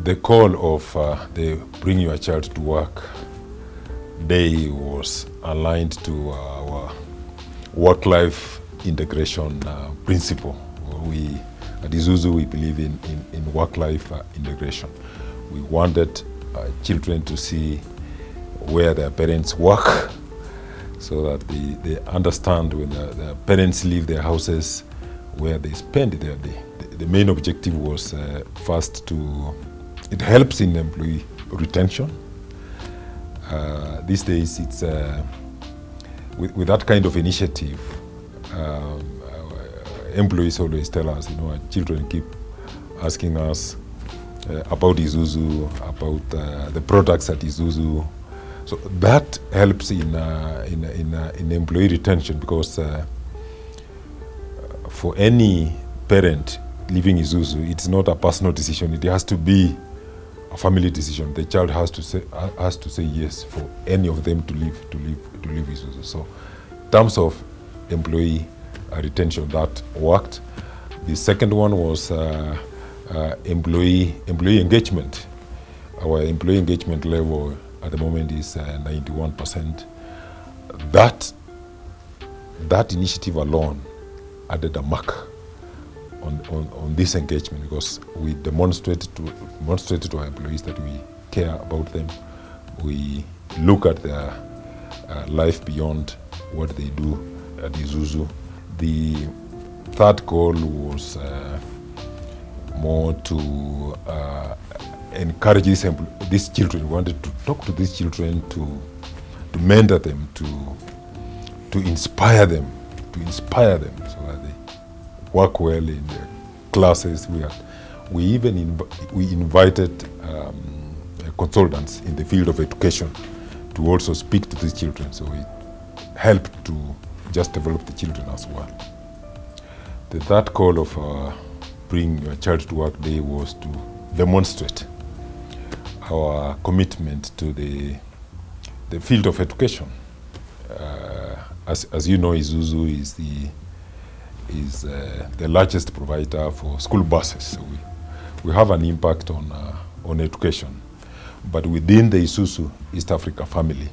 The call of the Bring Your Child to Work Day was aligned to our work-life integration principle. We at Isuzu, we believe in work-life integration. We wanted children to see where their parents work, so that they understand when their parents leave their houses, where they spend their day. The main objective was first it helps in employee retention. These days, it's with that kind of initiative, employees always tell us, our children keep asking us about Isuzu, about the products at Isuzu. So that helps in employee retention, because for any parent leaving Isuzu, it's not a personal decision. It has to be a family decision. The child has to say yes for any of them to leave Isuzu. So, in terms of employee retention, that worked. The second one was employee engagement. Our employee engagement level at the moment is 91%. That initiative alone added a mark on this engagement, because we demonstrated to our employees that we care about them. We look at their life beyond what they do at Isuzu. The third goal was more to encourage these children. We wanted to talk to these children, to mentor them, to inspire them, so that they work well in the classes. We invited consultants in the field of education to also speak to these children, so it helped to just develop the children as well. The third call of Bring Your Child to Work Day was to demonstrate our commitment to the field of education. As you know, Isuzu is the largest provider for school buses. So we have an impact on education. But within the Isuzu East Africa family,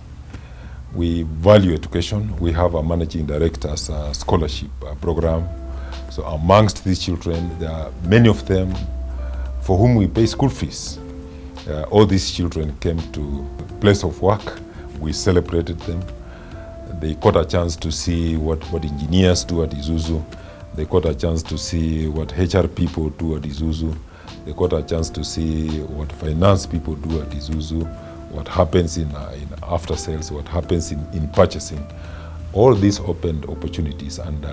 we value education. We have a managing director's scholarship program. So amongst these children, there are many of them for whom we pay school fees. All these children came to the place of work. We celebrated them. They got a chance to see what engineers do at Isuzu. They got a chance to see what HR people do at Isuzu. They got a chance to see what finance people do at Isuzu, what happens in after sales, what happens in purchasing. All these opened opportunities and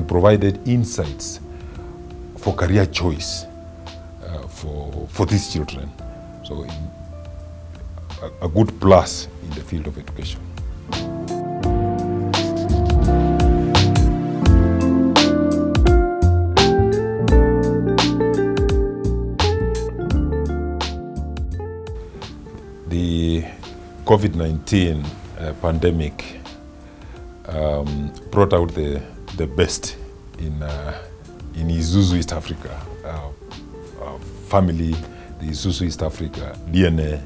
provided insights for career choice for these children. So a good plus in the field of education. The COVID-19 pandemic brought out the best in Isuzu East Africa. Our family, the Isuzu East Africa DNA,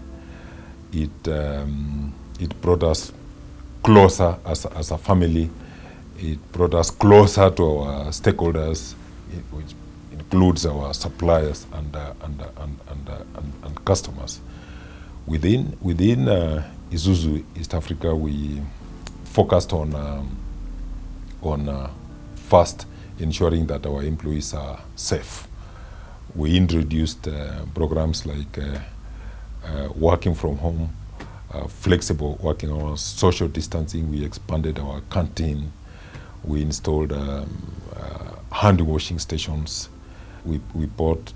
it brought us closer as a family. It brought us closer to our stakeholders, which includes our suppliers and customers. Within Isuzu East Africa, we focused on first ensuring that our employees are safe. We introduced programs like working from home, flexible working hours, social distancing. We expanded our canteen. We installed hand washing stations. We bought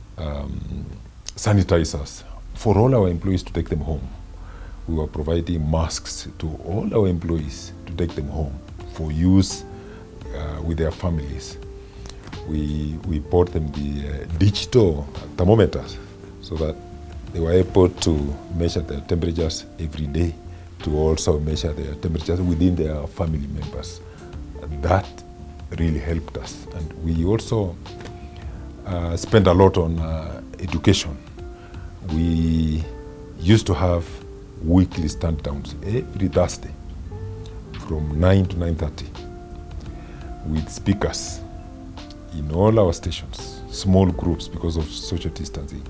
sanitizers for all our employees to take them home. We were providing masks to all our employees to take them home for use with their families. We bought them the digital thermometers so that they were able to measure their temperatures every day, to also measure their temperatures within their family members. That really helped us. And we also spent a lot on education. We used to have weekly stand downs every Thursday from 9 to 9:30 with speakers in all our stations, small groups because of social distancing,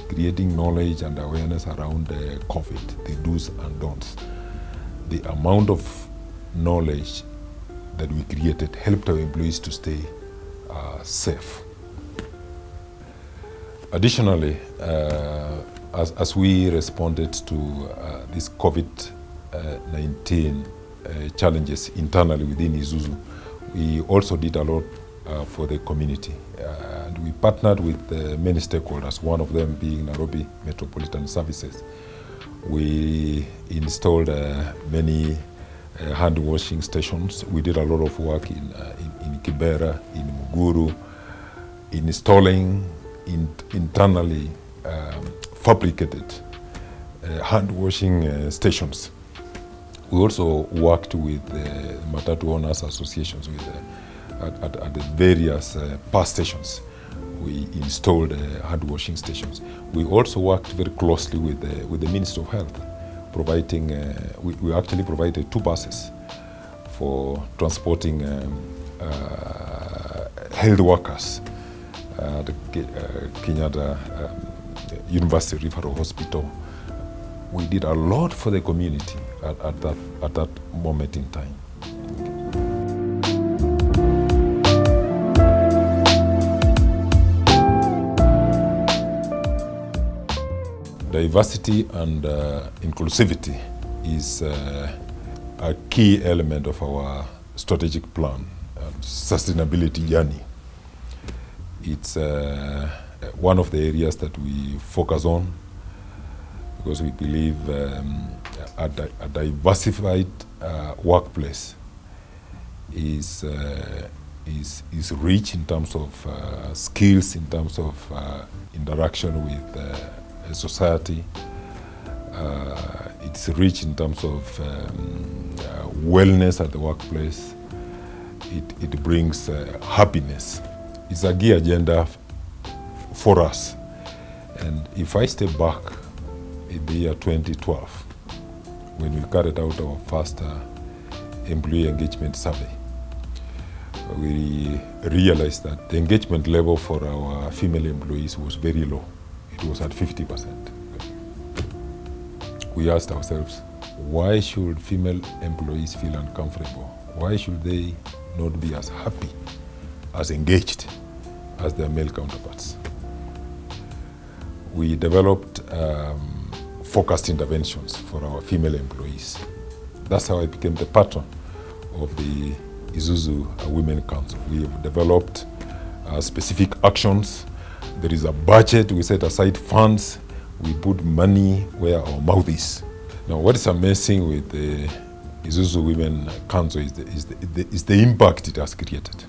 creating knowledge and awareness around COVID, the do's and don'ts. The amount of knowledge that we created helped our employees to stay safe. Additionally, as we responded to this COVID-19 challenges internally within Isuzu, we also did a lot for the community. And we partnered with many stakeholders, one of them being Nairobi Metropolitan Services. We installed many hand washing stations. We did a lot of work in Kibera, in Muguru, installing internally fabricated hand washing stations. We also worked with Matatu Owners Associations at the various bus stations. We installed hand washing stations. We also worked very closely with the Ministry of Health, providing. We actually provided 2 buses for transporting health workers at Kenyatta University Referral Hospital. We did a lot for the community at that moment in time. Diversity and inclusivity is a key element of our strategic plan and sustainability journey. It's one of the areas that we focus on because we believe a diversified workplace is rich in terms of skills, in terms of interaction with society. It's rich in terms of wellness at the workplace. It brings happiness. It's a key agenda for us. And if I step back in the year 2012, when we carried out our first employee engagement survey, we realized that the engagement level for our female employees was very low. It was at 50%. We asked ourselves, why should female employees feel uncomfortable? Why should they not be as happy, as engaged as their male counterparts? We developed focused interventions for our female employees. That's how I became the patron of the Isuzu Women Council. We have developed specific actions. There is a budget, we set aside funds, we put money where our mouth is. Now, what is amazing with the Isuzu Women Council is the impact it has created.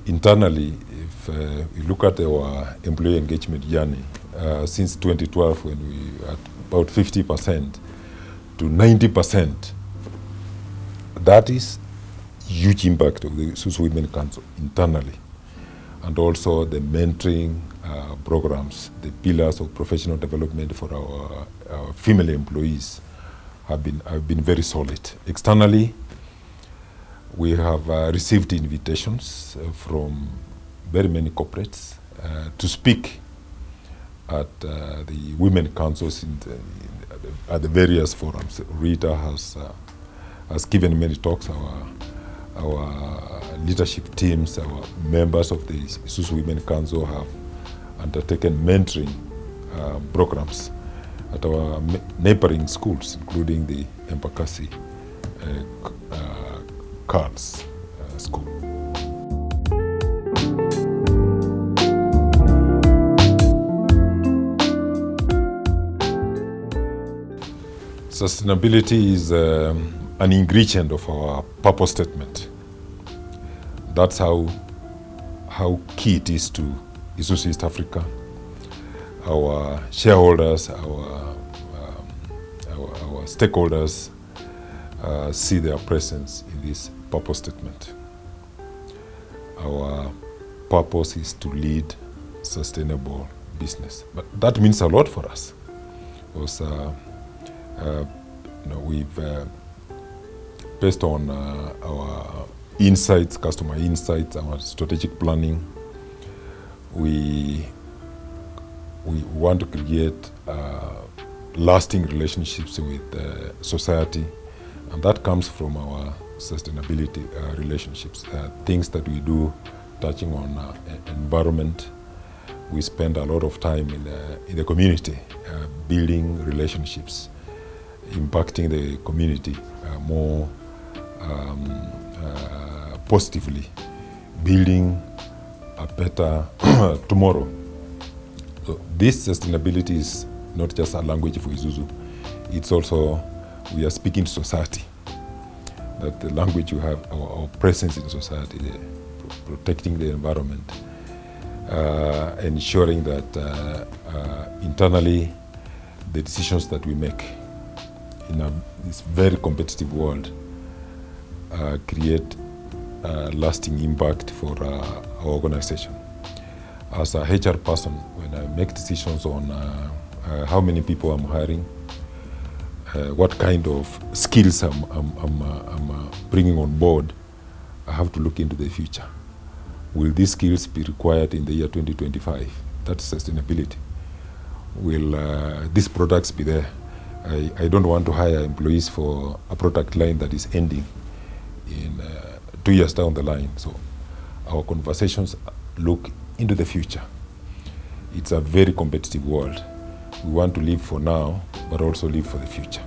Internally, if you look at our employee engagement journey, since 2012, when we were at about 50% to 90%, that is huge impact of the Isuzu Women Council internally. And also the mentoring programs, the pillars of professional development for our female employees have been very solid. Externally, we have received invitations from very many corporates to speak at the women councils at the various forums. Rita has given many talks. Our leadership teams, our members of the Isuzu Women Council have undertaken mentoring programs at our neighboring schools, including the Embakasi Girls School. Sustainability is an ingredient of our purpose statement. That's how key it is to Isuzu East Africa. Our shareholders, our stakeholders see their presence in this purpose statement. Our purpose is to lead sustainable business. But that means a lot for us, because we've based on our insights, customer insights, our strategic planning, we want to create lasting relationships with society, and that comes from our sustainability relationships, things that we do touching on environment. We spend a lot of time in the community, building relationships, impacting the community more positively, building a better tomorrow. So this sustainability is not just a language for Isuzu, it's also, we are speaking to society, that the language you have, our presence in society, protecting the environment, ensuring that internally the decisions that we make in this very competitive world create lasting impact for our organization. As a HR person, when I make decisions on how many people I'm hiring, what kind of skills I'm bringing on board, I have to look into the future. Will these skills be required in the year 2025? That's sustainability. Will these products be there? I don't want to hire employees for a product line that is ending in 2 years down the line. So our conversations look into the future. It's a very competitive world. We want to live for now, but also live for the future.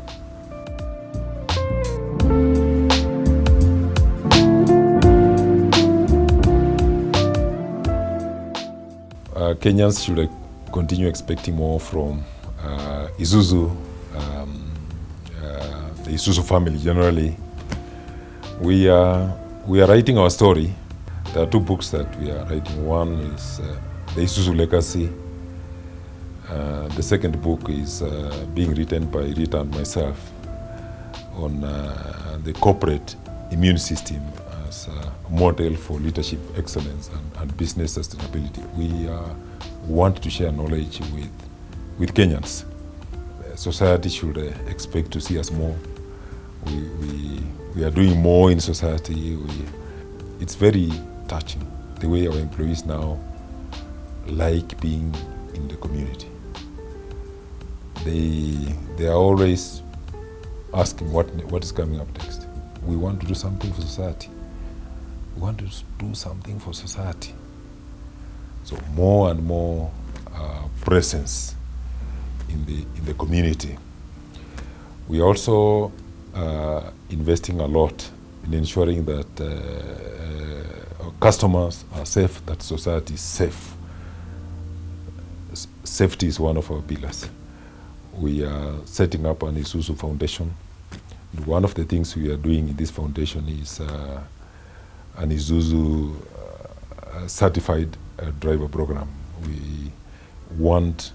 Kenyans should continue expecting more from Isuzu, the Isuzu family generally. We are writing our story. There are 2 books that we are writing. One is the Isuzu Legacy. The second book is being written by Rita and myself on the corporate immune system as a model for leadership excellence and business sustainability. We want to share knowledge with Kenyans. Society should expect to see us more. We are doing more in society. It's very touching the way our employees now like being in the community. They are always asking what is coming up next. We want to do something for society. We want to do something for society. So more and more presence in the community. We are also investing a lot in ensuring that our customers are safe, that society is safe. Safety is one of our pillars. We are setting up an Isuzu Foundation. And one of the things we are doing in this foundation is an Isuzu certified driver program. We want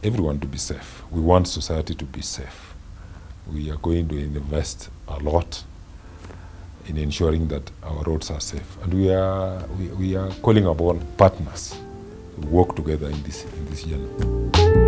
everyone to be safe. We want society to be safe. We are going to invest a lot in ensuring that our roads are safe. And we are calling upon partners to work together in this journey.